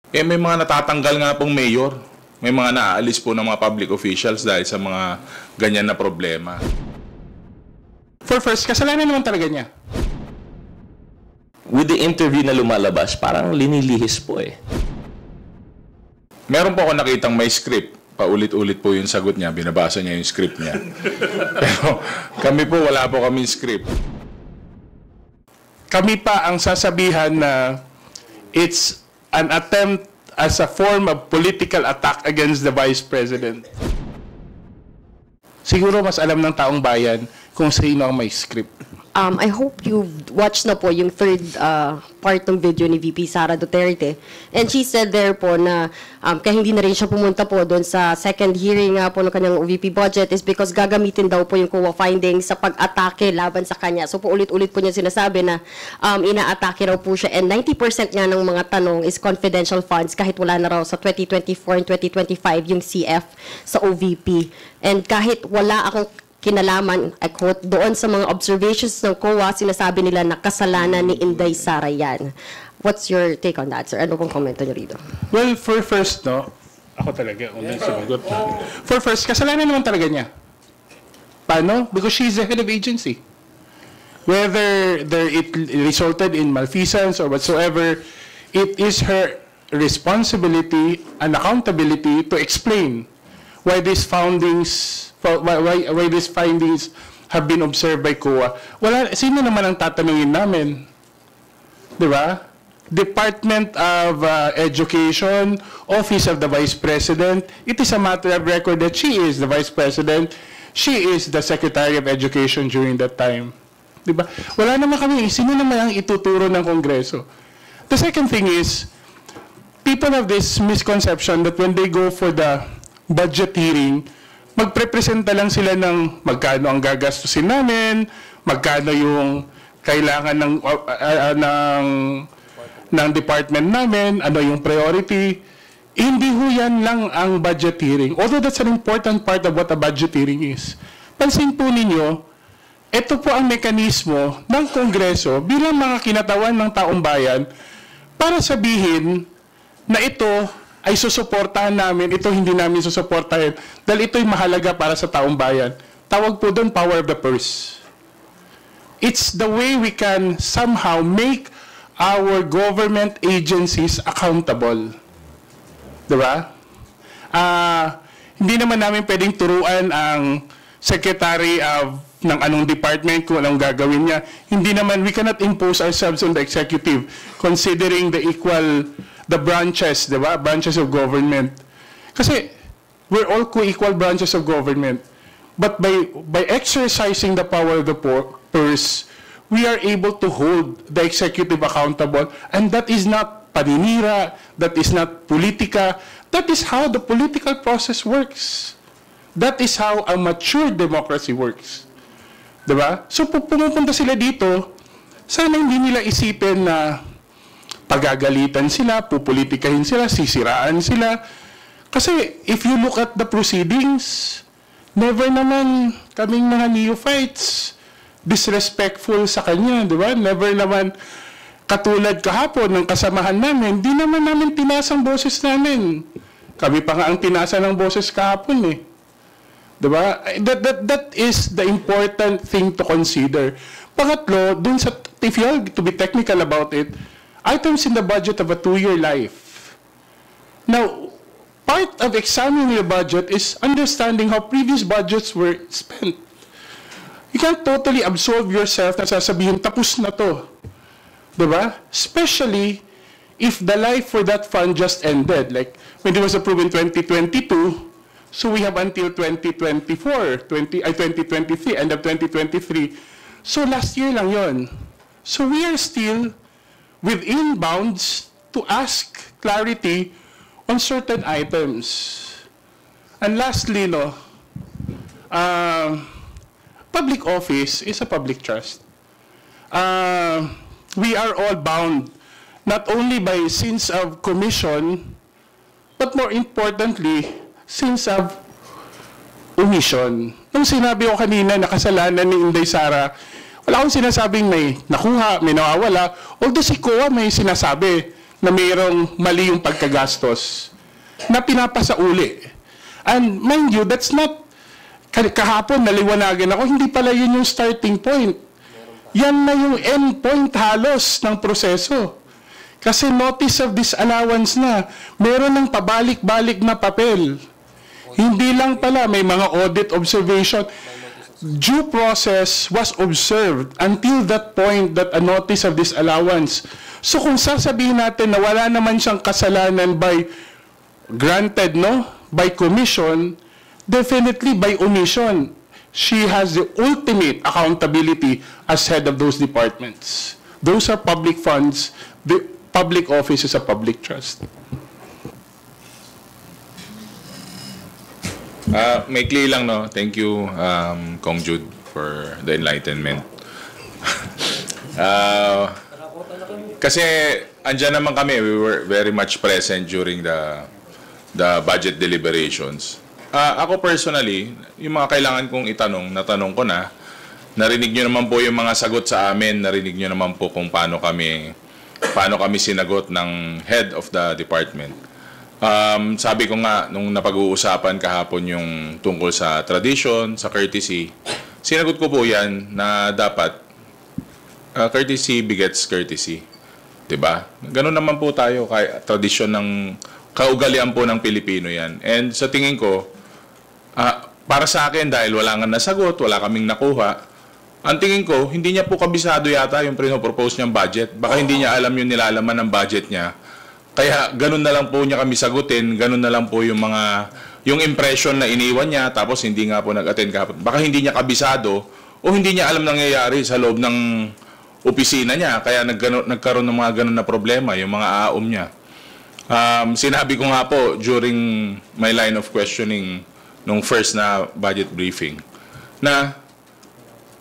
Eh may mga natatanggal nga pong mayor. May mga naaalis po ng mga public officials dahil sa mga ganyan na problema. For first, kasalanan naman talaga niya. With the interview na lumalabas, parang linilihis po eh. Meron po ako nakitang may script. Paulit-ulit po yung sagot niya. Binabasa niya yung script niya. Pero kami po, wala po kami script. Kami pa ang sasabihan na it's an attempt as a form of political attack against the Vice President. Siguro mas alam ng taong bayan kung sino ang may script. I hope you've watched na po yung third part ng video ni VP Sara Duterte. And she said there po na kaya hindi na rin siya pumunta po doon sa second hearing po ng kanyang VP budget is because gagamitin daw po yung COA findings sa pag-atake laban sa kanya. So po ulit-ulit po niya sinasabi na ina-atake raw po siya. And 90% nga ng mga tanong is confidential funds kahit wala na raw sa 2024 and 2025 yung CF sa OVP. And kahit wala akong kinalaman, I quote, doon sa mga observations ng COA, sinasabi nila na kasalanan ni Inday Sara yan. What's your take on that, sir? Ano pong komento niyo rito? Well, for first, no, ako talaga, unang sumagot. For first, kasalanan naman talaga niya. Paano? Because she's the head of agency. Whether it resulted in malfeasance or whatsoever, it is her responsibility and accountability to explain why these findings have been observed by COA. Sino naman ang tatanungin namin? Di ba? Department of Education, Office of the Vice President, it is a matter of record that she is the Vice President, she is the Secretary of Education during that time. Di ba? Wala naman kami, sino naman ang ituturo ng Kongreso? The second thing is, people have this misconception that when they go for the budget hearing, magprepresenta lang sila ng magkano ang gagastusin namin, magkano yung kailangan ng department namin, ano yung priority. Hindi ho yan lang ang budget hearing. Although that's an important part of what a budget hearing is. Pansin po ninyo, ito po ang mekanismo ng Kongreso bilang mga kinatawan ng taong bayan para sabihin na ito ay susuportahan namin, ito hindi namin susuportahan dahil ito'y mahalaga para sa taong bayan. Tawag po doon, power of the purse. It's the way we can somehow make our government agencies accountable. Diba? Hindi naman namin pwedeng turuan ang secretary ng anong department kung anong gagawin niya. Hindi naman, we cannot impose ourselves on the executive considering the branches, diba? Branches of government. Kasi we're all co-equal branches of government. But by exercising the power of the purse, we are able to hold the executive accountable. And that is not paninira, that is not politika. That is how the political process works. That is how a mature democracy works. Diba? So pumupunta sila dito, sana hindi nila isipin na pagagalitan sila, pupolitikahin sila, sisiraan sila. Kasi if you look at the proceedings, never naman kaming mga neophytes disrespectful sa kanya, di ba? Never naman katulad kahapon ng kasamahan namin, di naman namin tinasa ang boses namin. Kami pa nga ang tinasa ng boses kahapon eh. Di ba? That is the important thing to consider. Pangatlo, dun sa, if you have to be technical about it, items in the budget of a 2-year life. Now, part of examining the budget is understanding how previous budgets were spent. You can't totally absolve yourself na sasabihin, tapos na to. Diba? Especially if the life for that fund just ended. Like, when it was approved in 2022, so we have until 2024, 2023, end of 2023. So last year lang yon. So we are still within bounds to ask clarity on certain items. And lastly, public office is a public trust. We are all bound not only by sins of commission, but more importantly, sins of omission. Nung sinabi ko kanina na kasalanan ni Inday Sara, wala akong sinasabing may nakuha, may nawawala. Although si COA may sinasabi na mayroong mali yung pagkagastos na pinapasauli. And mind you, that's not, kahapon naliwanagan ako, hindi pala yun yung starting point. Yan na yung end point halos ng proseso. Kasi notice of disallowance na, meron ng pabalik-balik na papel. Hindi lang pala, may mga audit observation. Due process was observed until that point that a notice of disallowance. So kung sasabihin natin na wala naman siyang kasalanan by granted, no? By commission, definitely by omission. She has the ultimate accountability as head of those departments. Those are public funds. The public office is a public trust. Maikli lang, no? Thank you, Kong Jude, for the enlightenment. Kasi andyan naman kami, we were very much present during the budget deliberations. Ako personally, yung mga kailangan kong itanong, natanong ko na, narinig nyo naman po yung mga sagot sa amin, narinig nyo naman po kung paano kami sinagot ng head of the department. Sabi ko nga, nung napag-uusapan kahapon yung tungkol sa tradition, sa courtesy, sinagot ko po yan na dapat courtesy begets courtesy. Diba? Ganun naman po tayo, kay tradisyon ng kaugalian po ng Pilipino yan. And sa tingin ko, para sa akin, dahil wala nga nasagot, wala kaming nakuha, ang tingin ko, hindi niya po kabisado yata yung pinopropose niyang budget. Baka hindi niya alam yung nilalaman ng budget niya. Kaya ganun na lang po niya kami sagutin, ganun na lang po yung impression na iniwan niya, tapos hindi nga po nag-attend kahapon. Baka hindi niya kabisado o hindi niya alam nangyayari sa loob ng opisina niya, kaya nagkaroon ng mga ganun na problema, yung mga aom niya. Sinabi ko nga po during my line of questioning nung first na budget briefing, na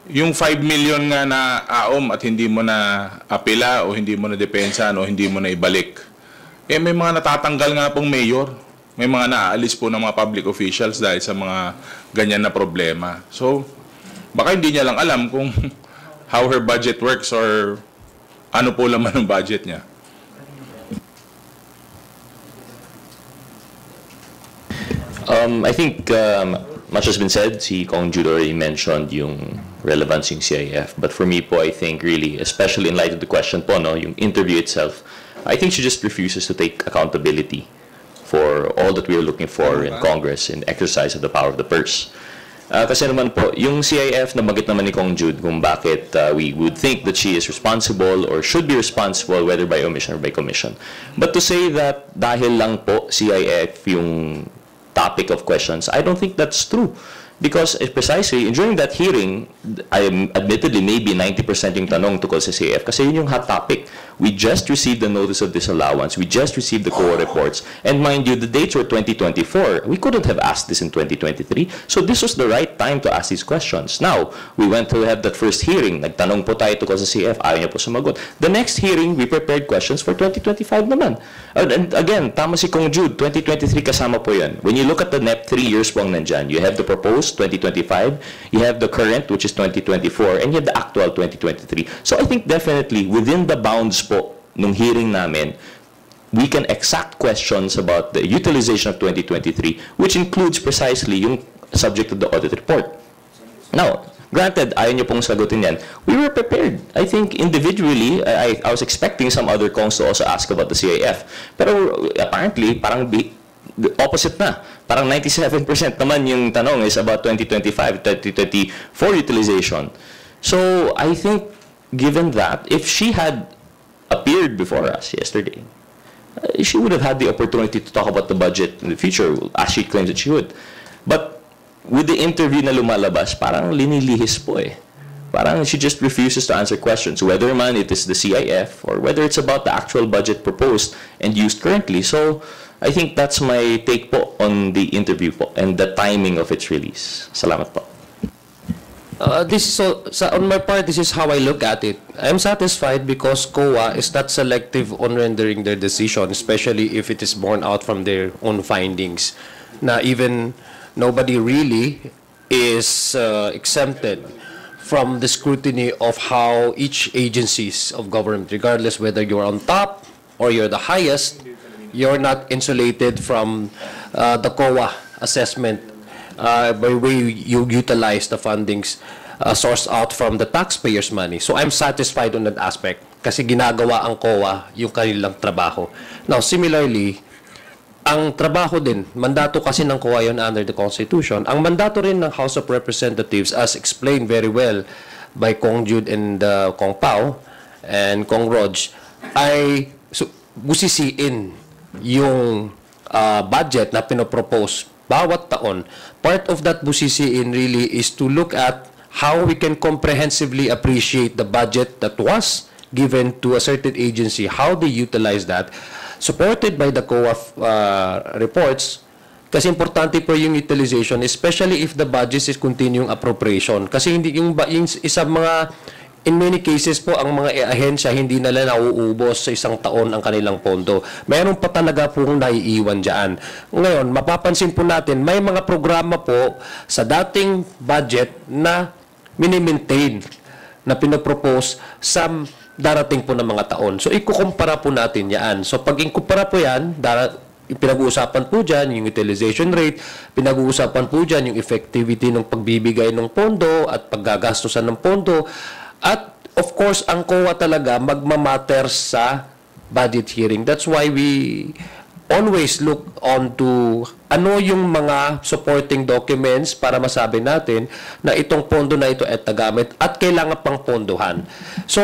yung 5 million nga na aom at hindi mo na apela o hindi mo na depensahan o hindi mo na ibalik, may mga natatanggal nga pong mayor. May mga naaalis po ng mga public officials dahil sa mga ganyan na problema. So, baka hindi niya lang alam kung how her budget works or ano po laman ng budget niya. I think much has been said. Si Kong Jude already mentioned yung relevance yung CIF. But for me po, I think really, especially in light of the question po, no, yung interview itself, I think she just refuses to take accountability for all that we are looking for in Congress in exercise of the power of the purse. Kasi naman po, yung CIF, nabanggit naman ni Kong Jude kung bakit we would think that she is responsible or should be responsible whether by omission or by commission. But to say that dahil lang po CIF yung topic of questions, I don't think that's true. Because precisely, during that hearing, admittedly, maybe 90% yung tanong tukol sa CIF kasi yun yung hot topic. We just received the notice of disallowance. We just received the core reports. And mind you, the dates were 2024. We couldn't have asked this in 2023. So this was the right time to ask these questions. Now, we went to have that first hearing. Nagtanong po tayo tukol sa CIF. Ayaw niya po sumagot. The next hearing, we prepared questions for 2025 naman. And again, tama si Kong Jude, 2023 kasama po yan. When you look at the NEP, 3 years po ang nandyan. You have the proposed 2025, you have the current, which is 2024, and you have the actual 2023. So I think definitely within the bounds po nung hearing namin, we can exact questions about the utilization of 2023, which includes precisely yung subject of the audit report. Now, granted, ayaw niyo pong sagutin yan. We were prepared. I think individually, I was expecting some other congs to also ask about the CIF. Pero apparently, parang the opposite na. Parang 97% naman yung tanong is about 2025, 2024 utilization. So, I think, given that, if she had appeared before us yesterday, she would have had the opportunity to talk about the budget in the future, as she claims that she would. But, with the interview na lumalabas, parang linilihis po eh. Parang she just refuses to answer questions, whether man it is the CIF or whether it's about the actual budget proposed and used currently. So, I think that's my take po on the interview po and the timing of its release. Salamat po. On my part, this is how I look at it. I'm satisfied because COA is not selective on rendering their decision, especially if it is borne out from their own findings. Na even nobody really is exempted from the scrutiny of how each agencies of government, regardless whether you're on top or you're the highest, you're not insulated from the COA assessment by way you utilize the fundings sourced out from the taxpayers' money. So I'm satisfied on that aspect kasi ginagawa ang COA yung kanilang trabaho. Now, similarly, ang trabaho din, mandato kasi ng COA yun under the Constitution. Ang mandato rin ng House of Representatives, as explained very well by Kong Jude and Kong Pao and Kong Rog, ay busisiin yung budget na pinopropose bawat taon. Part of that busisiin really is to look at how we can comprehensively appreciate the budget that was given to a certain agency, how they utilize that, supported by the COA reports, kasi importante po yung utilization, especially if the budget is continuing appropriation. Kasi hindi yung isa mga, in many cases po, ang mga ahensya hindi nila nauubos sa isang taon ang kanilang pondo. Mayroon pa talaga pong naiiwan dyan. Ngayon, mapapansin po natin, may mga programa po sa dating budget na mini-maintain, na pinapropose sa darating po ng mga taon. So, ikukumpara po natin yan. So, pag ikumpara po yan, pinag-uusapan po dyan yung utilization rate, pinag-uusapan po dyan yung effectivity ng pagbibigay ng pondo at paggagastusan ng pondo. At, of course, ang COA talaga magmamatter sa budget hearing. That's why we always look on to ano yung mga supporting documents para masabi natin na itong pondo na ito ay tagamit at kailangan pang pondohan. So,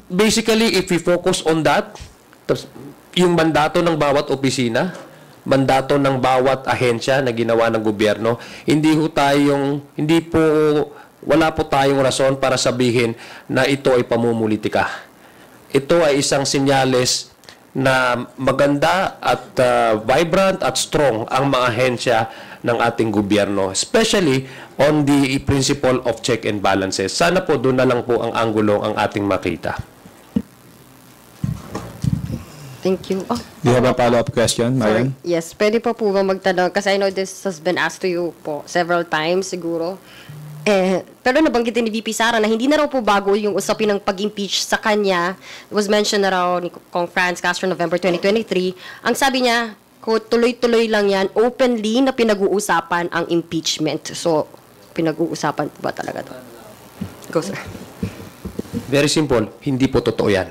basically, if we focus on that, yung mandato ng bawat opisina, mandato ng bawat ahensya na ginawa ng gobyerno, wala po tayong rason para sabihin na ito ay pamumulitika. Ito ay isang senyales na maganda at vibrant at strong ang mga ahensya ng ating gobyerno, especially on the principle of check and balances. Sana po doon na lang po ang anggulo ang ating makita. Thank you. Oh, Do you have a follow-up question, Marian? yes, pwede pa po ba magtanong? Kasi I know this has been asked to you po several times siguro. Pero nabanggitin ni VP Sara na hindi na raw po bago yung usapin ng pag-impeach sa kanya. It was mentioned na raw ni Kong Franz Castro November 2023. Ang sabi niya, tuloy-tuloy lang yan, openly na pinag-uusapan ang impeachment. So, pinag-uusapan ba talaga to? Go, sir. Very simple, hindi po totoo yan.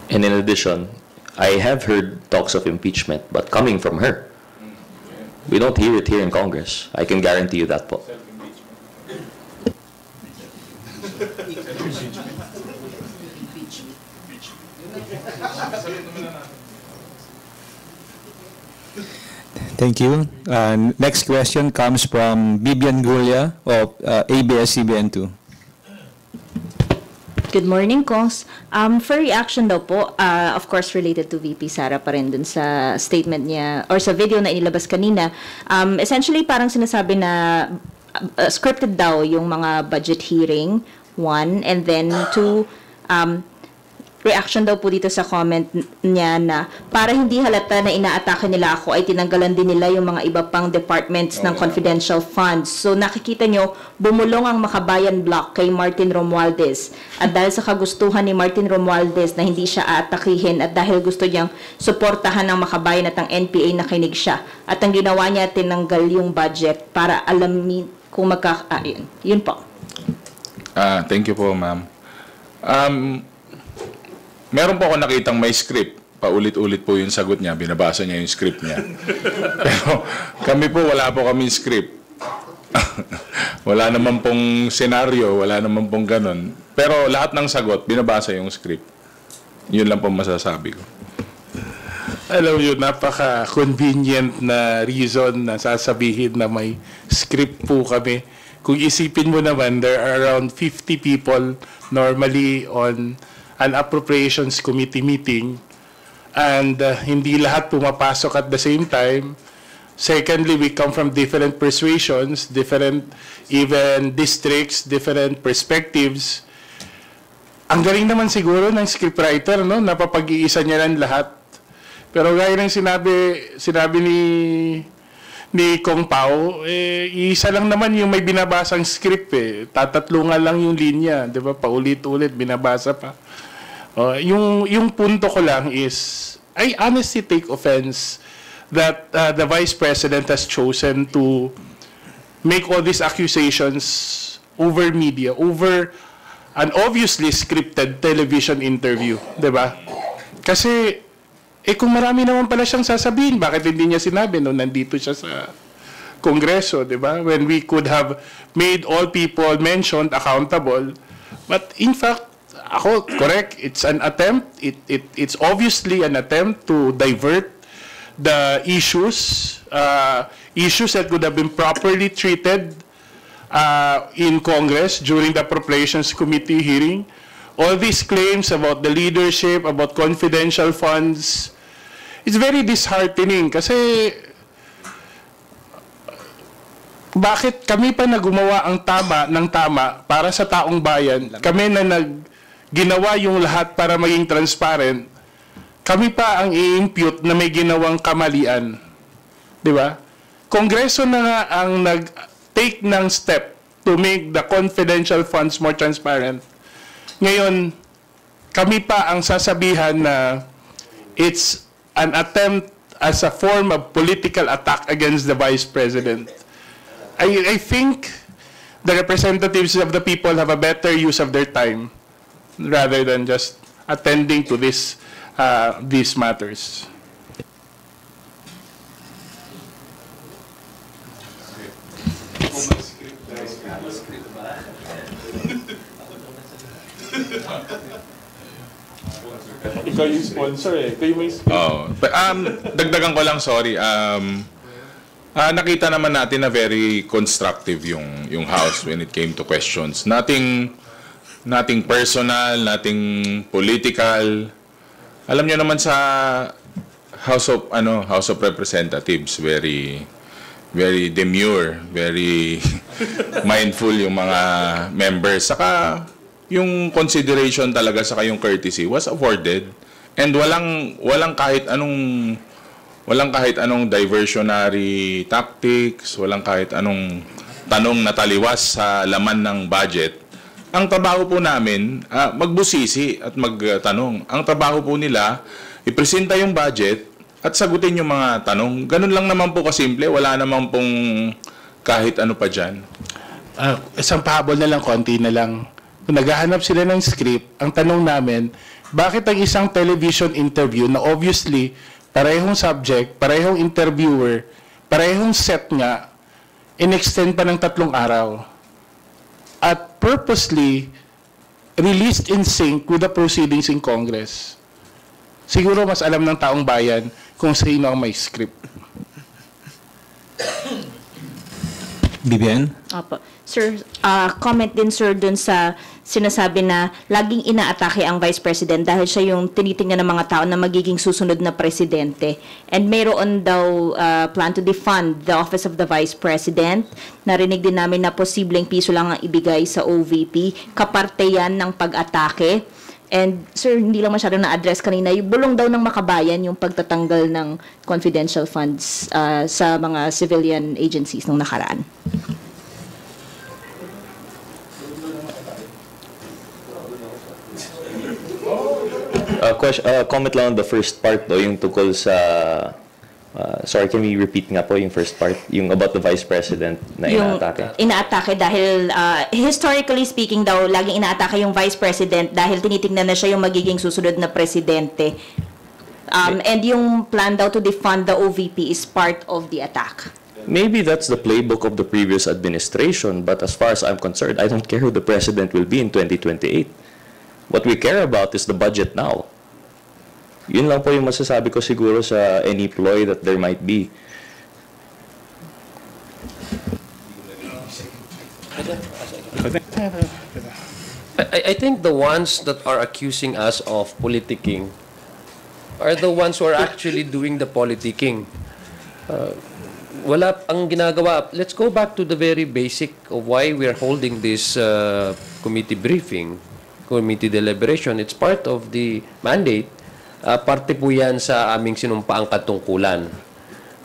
And in addition, I have heard talks of impeachment, but coming from her. We don't hear it here in Congress. I can guarantee you that po. Thank you. Next question comes from Bibian Gulia of ABS-CBN2. Good morning, Kongs. For reaction daw po, of course related to VP Sara pa rin dun sa statement niya or sa video na inilabas kanina, essentially parang sinasabi na scripted daw yung mga budget hearing, one, and then two, reaction daw po dito sa comment niya na para hindi halata na inaatake nila ako ay tinanggalan din nila yung mga iba pang departments ng confidential funds. So nakikita nyo, bumulong ang Makabayan Block kay Martin Romualdez. At dahil sa kagustuhan ni Martin Romualdez na hindi siya aatakihin at dahil gusto niyang suportahan ng Makabayan at ang NPA, nakinig siya. At ang ginawa niya, tinanggal yung budget para alamin kung yun po. Thank you po, ma'am. Meron po ako nakitang may script. Paulit-ulit po yung sagot niya. Binabasa niya yung script niya. Pero kami po, wala po kami script. Wala naman pong senaryo, wala naman pong ganun. Pero lahat ng sagot, binabasa yung script. Yun lang po masasabi ko. Alam nyo, napaka-convenient na reason na sasabihin na may script po kami. Kung isipin mo naman, there are around 50 people normally on an appropriations committee meeting and hindi lahat pumapasok at the same time. Secondly, we come from different persuasions, different even districts, different perspectives. Ang galing naman siguro ng scriptwriter, no? Napapag-iisa niya lang lahat. Pero gaya ng sinabi ni Kong Pao, isa lang naman yung may binabasang script eh. Tatatlungan lang yung linya, di ba? Paulit-ulit, binabasa pa. Yung punto ko lang is, I honestly take offense that the Vice President has chosen to make all these accusations over media, over an obviously scripted television interview, di ba? Kasi, kung marami naman pala siyang sasabihin, bakit hindi niya sinabi nung nandito siya sa Kongreso, di ba? When we could have made all people mentioned accountable. But in fact, ako, correct, it's an attempt, it's obviously an attempt to divert the issues that could have been properly treated in Congress during the Appropriations Committee hearing. All these claims about the leadership, about confidential funds, it's very disheartening kasi bakit kami pa na gumawa ng tama para sa taong bayan, kami na ginawa yung lahat para maging transparent, kami pa ang i-impute na may ginawang kamalian. Di ba? Kongreso na nga ang nag-take ng step to make the confidential funds more transparent. Ngayon, kami pa ang sasabihan na it's an attempt as a form of political attack against the Vice President. I think the representatives of the people have a better use of their time rather than just attending to these matters. Ikaw yung sponsor eh. Ikaw yung may Dagdagan ko lang, sorry. Nakita naman natin na very constructive yung House when it came to questions. Nothing personal, nothing political. Alam niyo naman sa House of Representatives, very demure, very mindful yung mga members. Saka yung consideration talaga saka yung courtesy was afforded, and walang kahit anong diversionary tactics, walang kahit anong tanong na taliwas sa laman ng budget. Ang trabaho po namin, magbusisi at magtanong. Ang trabaho po nila, ipresenta yung budget at sagutin yung mga tanong. Ganun lang naman po kasimple, wala naman pong kahit ano pa dyan. Isang pahabol na lang, konti na lang. Kung naghahanap sila ng script, ang tanong namin, bakit ang isang television interview na obviously parehong subject, parehong interviewer, parehong set nga, in-extend pa ng 3 araw at purposely released in sync with the proceedings in Congress? Siguro mas alam ng taong bayan kung sino ang may script. Vivian? Opo. Sir, comment din sir dun sa sinasabi na laging inaatake ang Vice President dahil siya yung tinitingnan ng mga tao na magiging susunod na presidente. And mayroon daw plan to defund the Office of the Vice President. Narinig din namin na posibleng piso lang ang ibigay sa OVP. Kaparte yan ng pag-atake. And sir, hindi lang masyado na-address kanina, yung bulong daw ng Makabayan yung pagtatanggal ng confidential funds sa mga civilian agencies nung nakaraan. Comment lang on the first part do, yung tungkol sa sorry, can we repeat nga po yung first part, yung about the Vice President na inaatake? Inaatake dahil historically speaking daw, laging inaatake yung Vice President dahil tinitingnan na siya yung magiging susunod na presidente. And yung plan daw to defund the OVP is part of the attack. Maybe that's the playbook of the previous administration, but as far as I'm concerned, I don't care who the president will be in 2028. What we care about is the budget now. Yun lang po yung masasabi ko siguro sa any ploy that there might be. I think the ones that are accusing us of politicking are the ones who are actually doing the politicking. Wala ang ginagawa. Let's go back to the very basic of why we are holding this committee briefing, committee deliberation. It's part of the mandate. Parte po yan sa aming sinumpaang katungkulan.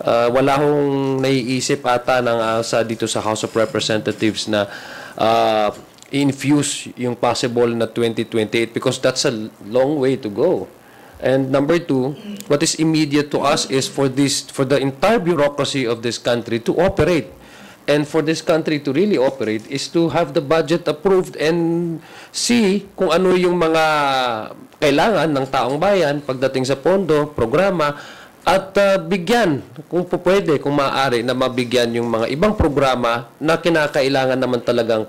Wala hong naiisip ata ng dito sa House of Representatives na infuse yung possible na 2028 because that's a long way to go. And number two, what is immediate to us is for the entire bureaucracy of this country to operate. And for this country to really operate is to have the budget approved and see kung ano yung mga kailangan ng taong bayan pagdating sa pondo, programa, at bigyan, kung pwede, kung maaari, na mabigyan yung mga ibang programa na kinakailangan naman talagang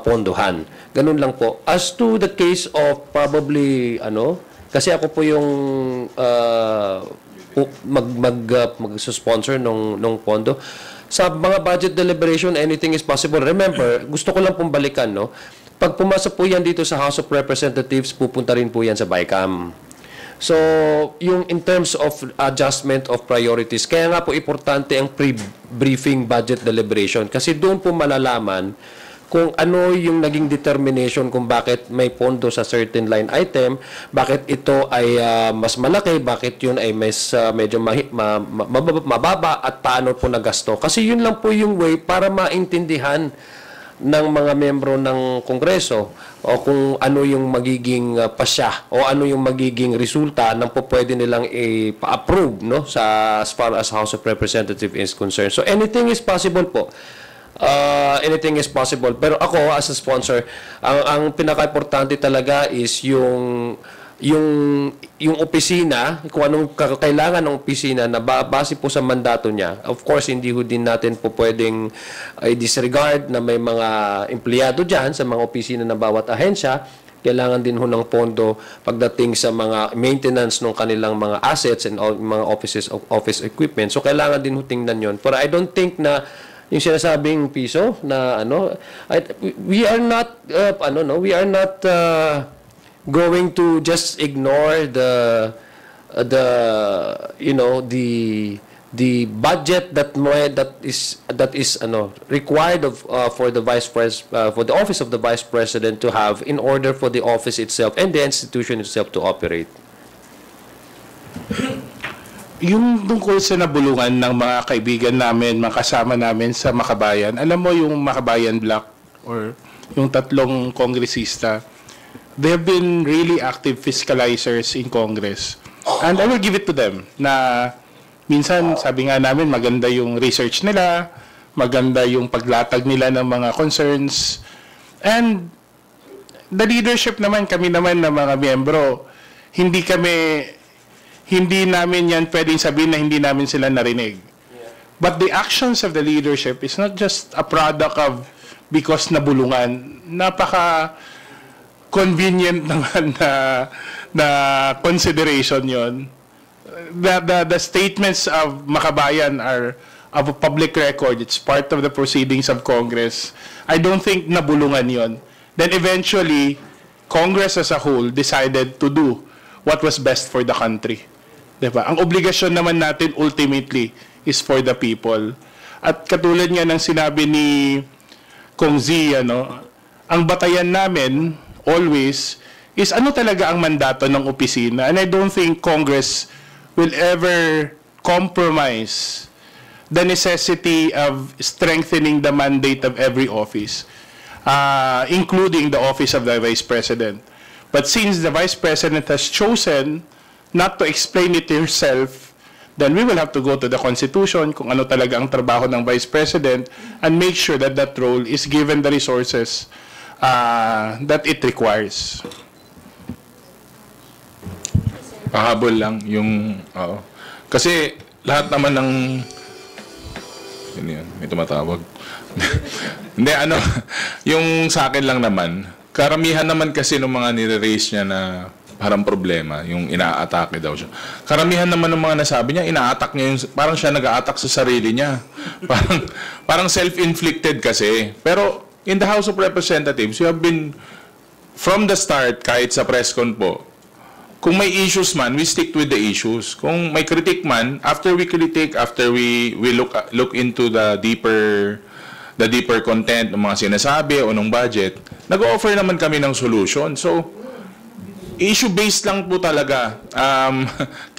pondohan. Ganun lang po. As to the case of probably, kasi ako po yung mag-sponsor nung pondo. Sa mga budget deliberation, anything is possible. Remember, gusto ko lang pong balikan, no? Pag pumasok po yan dito sa House of Representatives, pupunta rin po yan sa BICAM. So, yung in terms of adjustment of priorities, kaya nga po importante ang pre-briefing budget deliberation kasi doon po malalaman kung ano yung naging determination kung bakit may pondo sa certain line item, bakit ito ay mas malaki, bakit yun ay medyo mababa at paano po nagasto. Kasi yun lang po yung way para maintindihan ng mga membro ng Kongreso o kung ano yung magiging pasya o ano yung magiging resulta ng po pwede nilang i-approve as far as House of Representatives is concerned. So anything is possible po. Anything is possible. Pero ako, as a sponsor, ang pinaka-importante talaga is yung opisina, kung anong kailangan ng opisina na base po sa mandato niya. Of course, hindi ho din natin po pwedeng disregard na may mga empleyado dyan sa mga opisina ng bawat ahensya. Kailangan din ho ng pondo pagdating sa mga maintenance ng kanilang mga assets and mga office equipment. So, kailangan din ho tingnan yun. Pero I don't think na yung sinasabing piso na we are not going to just ignore the budget that is required for the for the office of the Vice President to have in order for the office itself and the institution itself to operate. Yung tungkol sa nabulungan ng mga kaibigan namin, mga kasama namin sa Makabayan, alam mo yung Makabayan Bloc or yung tatlong kongresista, they have been really active fiscalizers in Congress. And I will give it to them na minsan sabi nga namin maganda yung research nila, maganda yung paglatag nila ng mga concerns. And the leadership naman, kami naman na mga miyembro, hindi namin yan pwedeng sabihin na hindi namin sila narinig. But the actions of the leadership is not just a product of because nabulungan. Napaka-convenient naman na consideration yon. The statements of Makabayan are of a public record. It's part of the proceedings of Congress. I don't think nabulungan yon. Then eventually, Congress as a whole decided to do what was best for the country. Diba? Ang obligasyon naman natin ultimately is for the people. At katulad nga ng sinabi ni Kong Z, ang batayan namin always is ano talaga ang mandato ng opisina. And I don't think Congress will ever compromise the necessity of strengthening the mandate of every office, including the office of the Vice President. But since the Vice President has chosen not to explain it to herself, then we will have to go to the Constitution kung ano talaga ang trabaho ng Vice President and make sure that that role is given the resources that it requires. Pahabol lang yung... Kasi lahat naman ng... Yun, may tumatawag. Hindi, yung sa akin lang naman, karamihan naman kasi ng mga nire-raise niya na parang problema, yung ina-atake daw siya. Karamihan naman ng mga nasabi niya, ina-attack niya yung, parang siya nag-a-attack sa sarili niya. Parang self-inflicted kasi. Pero in the House of Representatives, you have been, from the start, kahit sa press con po, kung may issues man, we stick with the issues. Kung may critique man, after we critique, after we look into the deeper content ng mga sinasabi o ng budget, nag-offer naman kami ng solution. So, issue-based lang po talaga.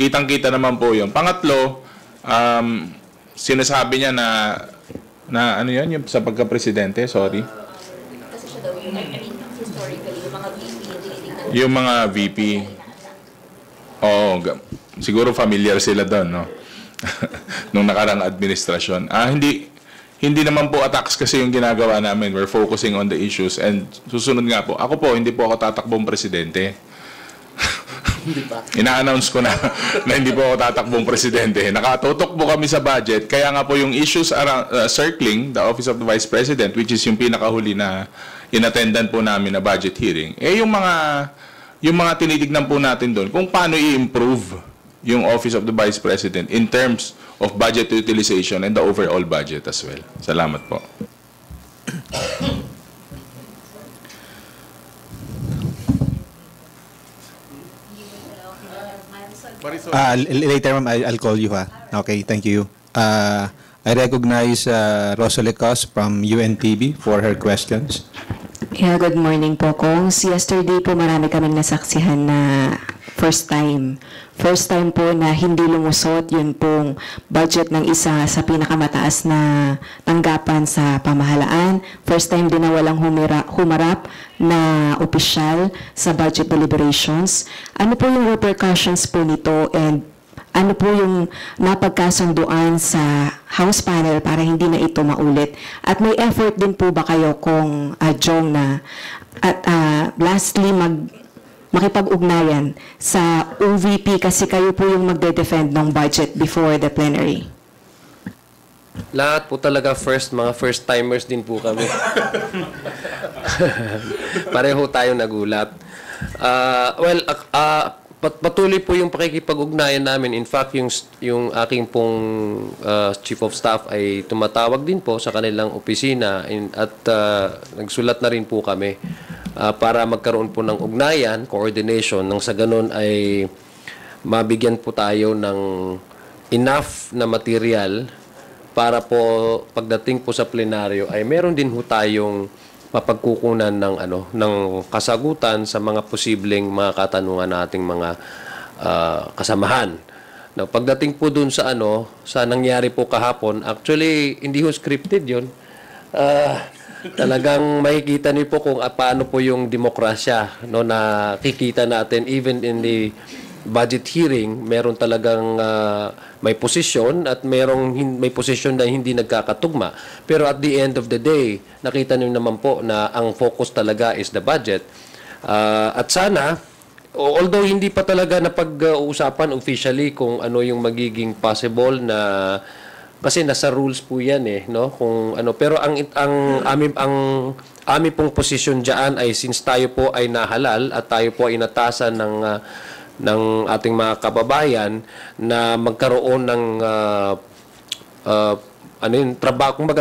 Kitang-kita naman po yun. Pangatlo, Sinasabi niya na ano yun, yung sa pagka-presidente, sorry. Kasi siya daw yung, historically, yung mga VP, Yung mga VP. Oo, siguro familiar sila doon, no? Nung nakarang administrasyon. Hindi naman po attacks kasi yung ginagawa namin. We're focusing on the issues. And susunod nga po, ako po, hindi po ako tatakbong presidente. Ina-announce ko na hindi po ako tatakbong presidente. Nakatutok po kami sa budget. Kaya nga po yung issues around, circling the Office of the Vice President, which is yung pinakahuli na in-attendan po namin na budget hearing, yung mga tinitignan po natin doon, kung paano i-improve yung Office of the Vice President in terms of budget utilization and the overall budget as well. Salamat po. Later, ma'am, I'll call you, ha? Okay, thank you. I recognize Rosalie Cos from UNTV for her questions. Yeah, good morning po, Kongs. Yesterday po marami kaming nasaksihan na first time. First time po na hindi lumusot yun pong budget ng isa sa pinakamataas na tanggapan sa pamahalaan. First time din na walang humarap na opisyal sa budget deliberations. Ano po yung repercussions po nito and ano po yung napagkasunduan sa House panel para hindi na ito maulit? At may effort din po ba kayo kung Jong na at lastly makipag-ugnayan sa OVP kasi kayo po yung magde-defend ng budget before the plenary? Lahat po talaga mga first timers din po kami. Pareho tayo nagulat. Patuloy po yung pakikipag-ugnayan namin. In fact, yung aking pong Chief of Staff ay tumatawag din po sa kanilang opisina at nagsulat na rin po kami para magkaroon po ng ugnayan, coordination, nang sa ganun ay mabigyan po tayo ng enough na material para po pagdating po sa plenaryo ay meron din po tayong mapagkukunan ng kasagutan sa mga posibleng mga katanungan nating mga kasamahan. Now, pagdating po dun sa sa nangyari po kahapon, actually hindi ho scripted 'yon. Talagang makikita niyo po kung paano po yung demokrasya, no, na kikita natin even in the budget hearing, meron talagang may posisyon at may posisyon na hindi nagkakatugma. Pero at the end of the day, nakita niyo naman po na ang focus talaga is the budget. At sana, although hindi pa talaga napag-uusapan officially kung ano yung magiging possible na, kasi nasa rules po yan no, kung pero ang aming pong posisyon diyan ay since tayo po ay nahalal at tayo po ay inatasan ng ating mga kababayan na magkaroon ng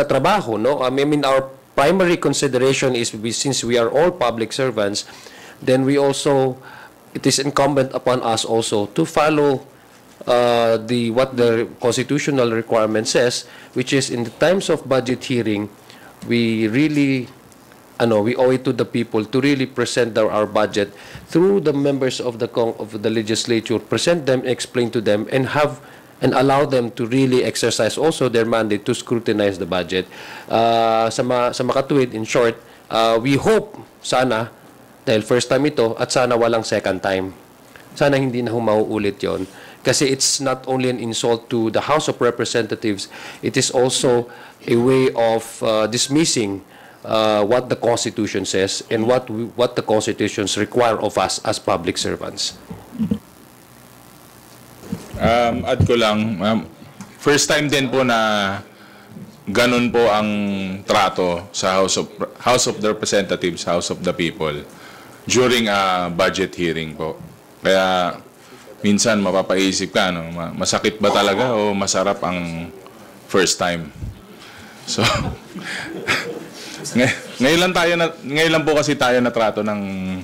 trabaho, no? I mean, our primary consideration is since we are all public servants, then it is incumbent upon us also to follow what the constitutional requirement says, which is in the times of budget hearing, we really we owe it to the people to really present our budget through the members of the legislature, present them, explain to them, and allow them to really exercise also their mandate to scrutinize the budget. Sa makatuwid, in short, we hope sana, dahil first time ito, at sana walang second time. Sana hindi na mauulit yon. Kasi it's not only an insult to the House of Representatives, it is also a way of dismissing what the Constitution says and what the Constitutions require of us as public servants. Add ko lang, first time din po na ganun po ang trato sa House of the Representatives, House of the People during a budget hearing po. Kaya minsan mapapaisip ka, masakit ba talaga o masarap ang first time? So ngayon lang po kasi tayo natrato ng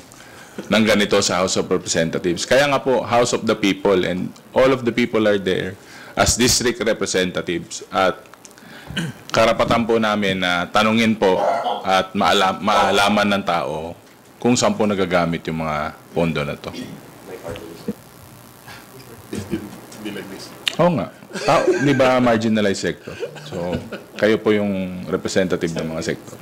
ganito sa House of Representatives. Kaya nga po, House of the People, and all of the people are there as district representatives. At karapatan po namin na tanungin po at maalaman ng tao kung saan po nagagamit yung mga pondo na to. Oo nga. Di ba marginalized sector? So, kayo po yung representative ng mga sector.